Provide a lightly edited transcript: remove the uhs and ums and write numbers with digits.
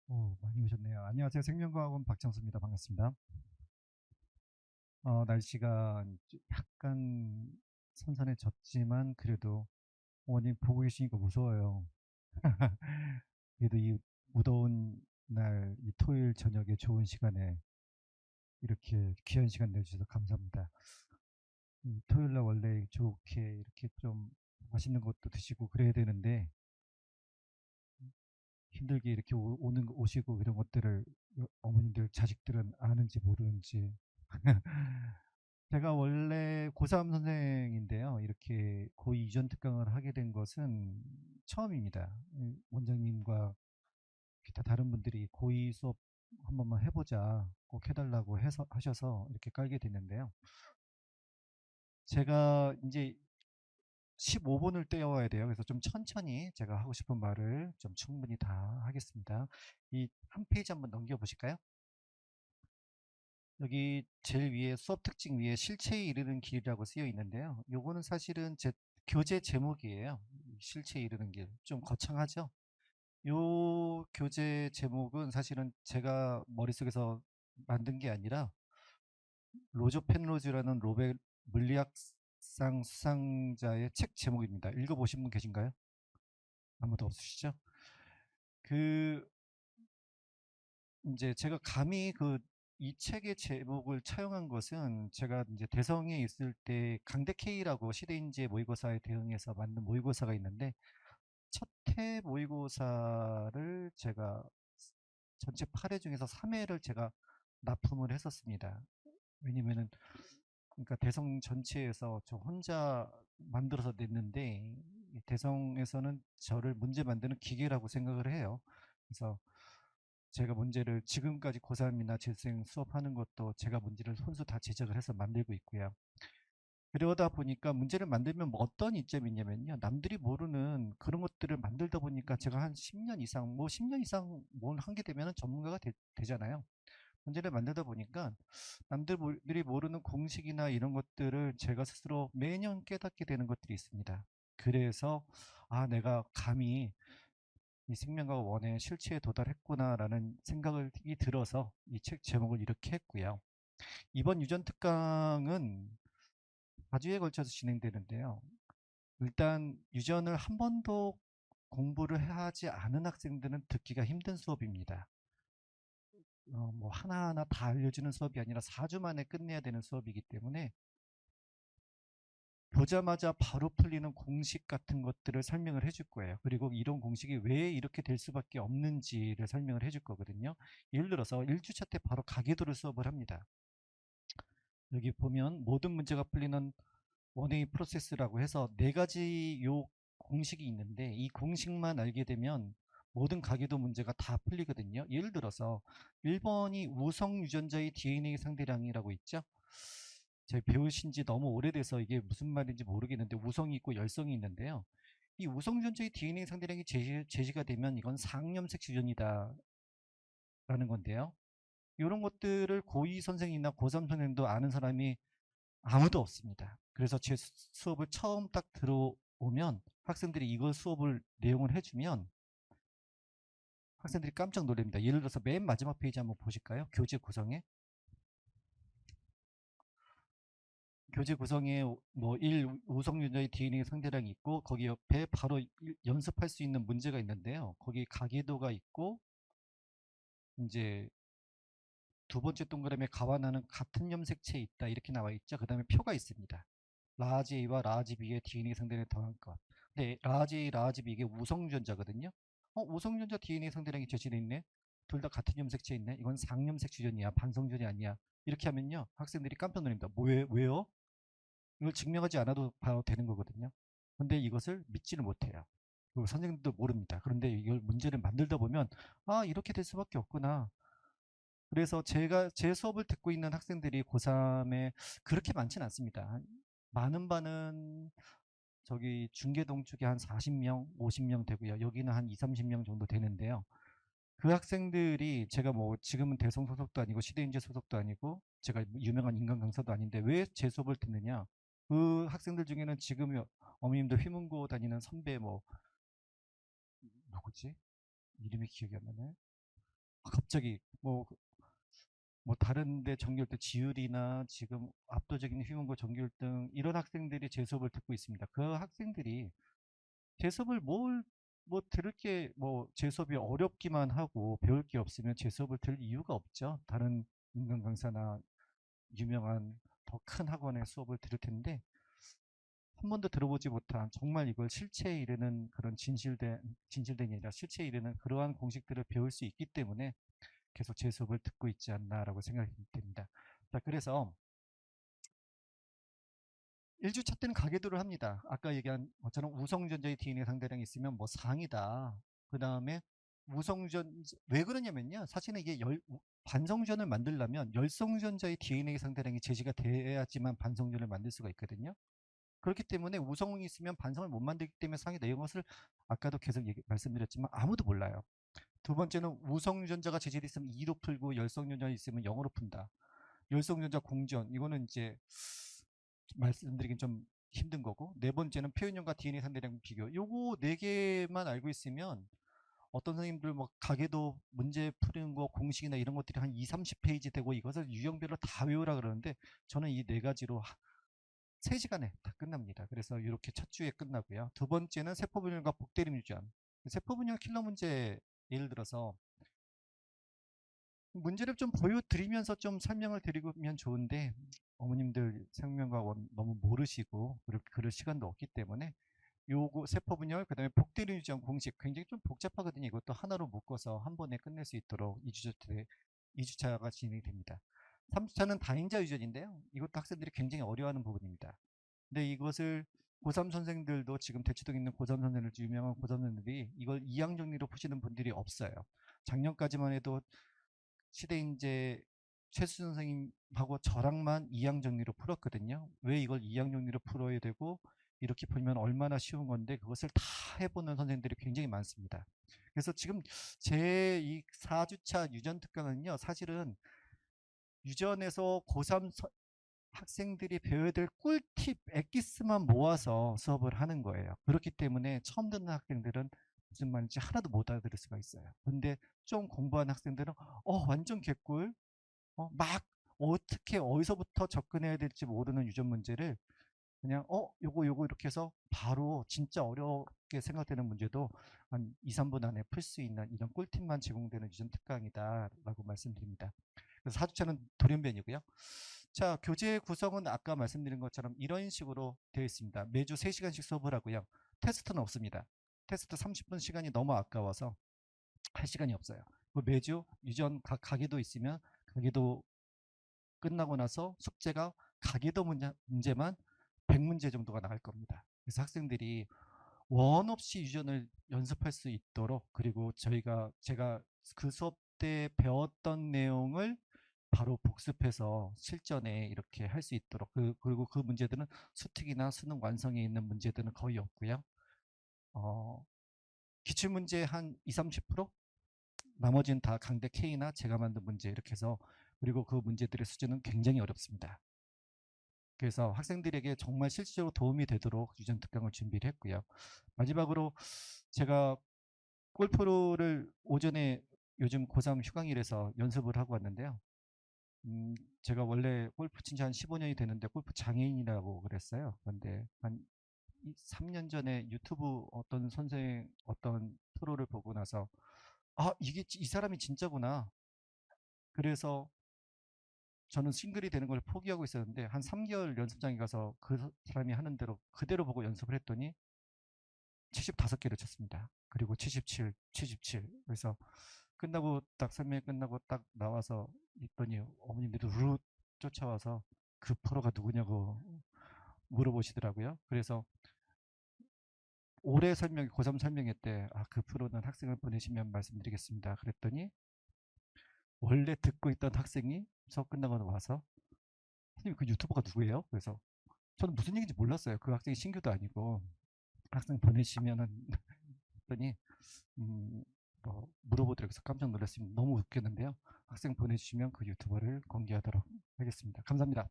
많이 오셨네요. 안녕하세요. 생명과학원 박정수입니다. 반갑습니다. 날씨가 약간 선선해졌지만 그래도 어머님 보고 계시니까 무서워요. 그래도 이 무더운 날, 이 토요일 저녁에 좋은 시간에 이렇게 귀한 시간 내주셔서 감사합니다. 토요일 날 원래 좋게 이렇게 좀 맛있는 것도 드시고 그래야 되는데 힘들게 이렇게 오시고 이런 것들을 어머님들, 자식들은 아는지 모르는지 제가 원래 고3 선생인데요. 이렇게 고위 이전 특강을 하게 된 것은 처음입니다. 원장님과 기타 다른 분들이 고위 수업 한 번만 해보자 꼭 해달라고 해서 하셔서 이렇게 깔게 됐는데요. 제가 이제 15분을 떼어와야 돼요. 그래서 좀 천천히 제가 하고 싶은 말을 좀 충분히 다 하겠습니다. 이 한 페이지 한번 넘겨보실까요? 여기 제일 위에 수업 특징 위에 실체에 이르는 길이라고 쓰여 있는데요. 요거는 사실은 제 교재 제목이에요. 실체에 이르는 길. 좀 거창하죠? 요 교재 제목은 사실은 제가 머릿속에서 만든 게 아니라 로저 펜로즈라는 노벨 물리학상 수상자의 책 제목입니다. 읽어보신 분 계신가요? 아무도 없으시죠? 그 이제 제가 감히 이 책의 제목을 차용한 것은 제가 이제 대성에 있을 때 강대 K라고 시대인재 모의고사에 대응해서 만든 모의고사가 있는데 첫 회 모의고사를 제가 전체 8회 중에서 3회를 제가 납품을 했었습니다. 왜냐면은 그러니까 대성 전체에서 저 혼자 만들어서 냈는데 이 대성에서는 저를 문제 만드는 기계라고 생각을 해요. 그래서 제가 문제를 지금까지 고3이나 재수생 수업하는 것도 제가 문제를 손수 다 제작을 해서 만들고 있고요. 그러다 보니까 문제를 만들면 뭐 어떤 이점이 있냐면요. 남들이 모르는 그런 것들을 만들다 보니까 제가 한 10년 이상, 뭐 10년 이상 뭘 한 게 되면 전문가가 되잖아요. 문제를 만들다 보니까 남들이 모르는 공식이나 이런 것들을 제가 스스로 매년 깨닫게 되는 것들이 있습니다. 그래서 내가 감히 이 생명과 원의 실체에 도달했구나라는 생각이 들어서 이 책 제목을 이렇게 했고요. 이번 유전 특강은 4주에 걸쳐서 진행되는데요. 일단 유전을 한 번도 공부를 하지 않은 학생들은 듣기가 힘든 수업입니다. 뭐 하나하나 다 알려주는 수업이 아니라 4주 만에 끝내야 되는 수업이기 때문에 보자마자 바로 풀리는 공식 같은 것들을 설명을 해줄 거예요. 그리고 이런 공식이 왜 이렇게 될 수밖에 없는지를 설명을 해줄 거거든요. 예를 들어서 1주차 때 바로 가계도를 수업을 합니다. 여기 보면 모든 문제가 풀리는 원웨이 프로세스라고 해서 네 가지 요 공식이 있는데 이 공식만 알게 되면 모든 가계도 문제가 다 풀리거든요. 예를 들어서 1번이 우성 유전자의 DNA 상대량이라고 있죠. 제가 배우신 지 너무 오래돼서 이게 무슨 말인지 모르겠는데 우성이 있고 열성이 있는데요. 이 우성 유전자의 DNA 상대량이 제시가 되면 이건 상염색 유전이다 라는 건데요. 이런 것들을 고2 선생이나 고3 선생도 아는 사람이 아무도 없습니다. 그래서 제 수업을 처음 딱 들어오면 학생들이 이걸 수업을 내용을 해주면 학생들이 깜짝 놀랍니다. 예를 들어서 맨 마지막 페이지 한번 보실까요? 교재 구성에 뭐 1 우성유전자의 DNA 상대량이 있고 거기 옆에 바로 연습할 수 있는 문제가 있는데요. 거기 가계도가 있고 이제 두 번째 동그라미에 가와 나는 같은 염색체에 있다 이렇게 나와 있죠. 그 다음에 표가 있습니다. 라지 A와 라지 B의 DNA 상대량을 더한 것. 근데 라지 A, 라지 B 이게 우성유전자거든요. 우성유전자 DNA 상대량이 제시되어 있네. 둘 다 같은 염색체 있네. 이건 상염색 주전이야. 반성주전이 아니야. 이렇게 하면요. 학생들이 깜짝 놀랍니다. 왜요? 이걸 증명하지 않아도 봐도 되는 거거든요. 근데 이것을 믿지를 못해요. 그리고 선생님도 모릅니다. 그런데 이걸 문제를 만들다 보면 이렇게 될 수밖에 없구나. 그래서 제가 제 수업을 듣고 있는 학생들이 고3에 그렇게 많지는 않습니다. 많은 반은 저기 중계동 쪽에 한 40명, 50명 되고요. 여기는 한 2, 30명 정도 되는데요. 그 학생들이 제가 뭐 지금은 대성 소속도 아니고 시대인재 소속도 아니고 제가 유명한 인간 강사도 아닌데 왜 제 수업을 듣느냐? 그 학생들 중에는 지금 어머님도 휘문고 다니는 선배 뭐 누구지? 이름이 기억이 안 나네. 갑자기 뭐 다른 데 전교 1등 지율이나 지금 압도적인 휴문고 전교 1등 이런 학생들이 제 수업을 듣고 있습니다. 그 학생들이 제 수업을 뭐 들을 게 뭐 제 수업이 어렵기만 하고 배울 게 없으면 제 수업을 들을 이유가 없죠. 다른 인간 강사나 유명한 더 큰 학원의 수업을 들을 텐데 한 번도 들어보지 못한 정말 이걸 실체에 이르는 그런 진실된 게 아니라 실체에 이르는 그러한 공식들을 배울 수 있기 때문에 계속 제 수업을 듣고 있지 않나라고 생각이 됩니다. 자, 그래서 1주차 때는 가계도를 합니다. 아까 얘기한 것처럼 우성전자의 DNA 상대량이 있으면 뭐 상이다. 그 다음에 왜 그러냐면요. 사실은 이게 반성전을 만들려면 열성전자의 DNA 상대량이 제시가 돼야지만 반성전을 만들 수가 있거든요. 그렇기 때문에 우성이 있으면 반성을 못 만들기 때문에 상이다. 이런 것을 아까도 계속 말씀드렸지만 아무도 몰라요. 두 번째는 우성전자가 제시돼 있으면 2로 풀고 열성전자 있으면 0으로 푼다. 열성전자 공전 이거는 이제 말씀드리긴 좀 힘든 거고, 네 번째는 표현형과 DNA 상대량 비교. 요거 네 개만 알고 있으면 어떤 선생님들 뭐 가계도 문제 푸는 거 공식이나 이런 것들이 한 2, 30페이지 되고 이것을 유형별로 다 외우라 그러는데 저는 이 네 가지로 3시간에 다 끝납니다. 그래서 이렇게 첫 주에 끝나고요. 두 번째는 세포분열과 복대림 유전. 세포분열 킬러 문제 예를 들어서 문제를 좀 보여드리면서 좀 설명을 드리면 좋은데 어머님들 생명과원 너무 모르시고 그렇게 그럴 시간도 없기 때문에 요거 세포분열 그다음에 복대림 유전 공식 굉장히 좀 복잡하거든요. 이것도 하나로 묶어서 한 번에 끝낼 수 있도록 2주차가 진행이 됩니다. 3주차는 다인자 유전인데요. 이것도 학생들이 굉장히 어려워하는 부분입니다. 근데 이것을 고3 선생들도 지금 대치동에 있는 고3 선생들, 유명한 고3 선생들이 이걸 이항 정리로 푸시는 분들이 없어요. 작년까지만 해도 시대인재 최수 선생님하고 저랑만 이항 정리로 풀었거든요. 왜 이걸 이항 정리로 풀어야 되고 이렇게 풀면 얼마나 쉬운 건데 그것을 다 해보는 선생님들이 굉장히 많습니다. 그래서 지금 제 이 4주차 유전 특강은요, 사실은 유전에서 고3 학생들이 배워야 될 꿀팁, 엑기스만 모아서 수업을 하는 거예요. 그렇기 때문에 처음 듣는 학생들은 무슨 말인지 하나도 못 알아들을 수가 있어요. 근데 좀 공부한 학생들은 완전 개꿀, 막 어떻게 어디서부터 접근해야 될지 모르는 유전 문제를 그냥 요거 이렇게 해서 바로 진짜 어렵게 생각되는 문제도 한 2, 3분 안에 풀 수 있는 이런 꿀팁만 제공되는 유전 특강이다라고 말씀드립니다. 그래서 4주차는 돌연변이고요. 자, 교재 구성은 아까 말씀드린 것처럼 이런 식으로 되어 있습니다. 매주 3시간씩 수업을 하고요. 테스트는 없습니다. 테스트 30분 시간이 너무 아까워서 할 시간이 없어요. 매주 유전 각 가계도 있으면 가계도 끝나고 나서 숙제가 가계도 문제만 100문제 정도가 나갈 겁니다. 그래서 학생들이 원 없이 유전을 연습할 수 있도록, 그리고 제가 그 수업 때 배웠던 내용을 바로 복습해서 실전에 이렇게 할 수 있도록, 그리고 그 문제들은 수특이나 수능 완성에 있는 문제들은 거의 없고요. 기출문제 한 20, 30%? 나머지는 다 강대 K나 제가 만든 문제 이렇게 해서, 그리고 그 문제들의 수준은 굉장히 어렵습니다. 그래서 학생들에게 정말 실질적으로 도움이 되도록 유전 특강을 준비를 했고요. 마지막으로 제가 골프를 오전에 요즘 고3 휴강일에서 연습을 하고 왔는데요. 제가 원래 골프 친지 한 15년이 되는데 골프 장애인이라고 그랬어요. 그런데 한 3년 전에 유튜브 어떤 프로를 보고 나서 이게 이 사람이 진짜구나. 그래서 저는 싱글이 되는 걸 포기하고 있었는데 한 3개월 연습장에 가서 그 사람이 하는 대로 그대로 보고 연습을 했더니 75개를 쳤습니다. 그리고 77, 77. 그래서 끝나고 딱 설명회 끝나고 딱 나와서 있더니 어머님들도 루 쫓아와서 그 프로가 누구냐고 물어보시더라고요. 그래서 올해 고3 설명회 때 그 프로는 학생을 보내시면 말씀드리겠습니다. 그랬더니 원래 듣고 있던 학생이 수업 끝나고 와서 선생님 그 유튜버가 누구예요? 그래서 저는 무슨 얘기인지 몰랐어요. 그 학생이 신규도 아니고 학생 보내시면은 했더니 물어보도록 해서 깜짝 놀랐습니다. 너무 웃겼는데요. 학생 보내주시면 그 유튜버를 공개하도록 하겠습니다. 감사합니다.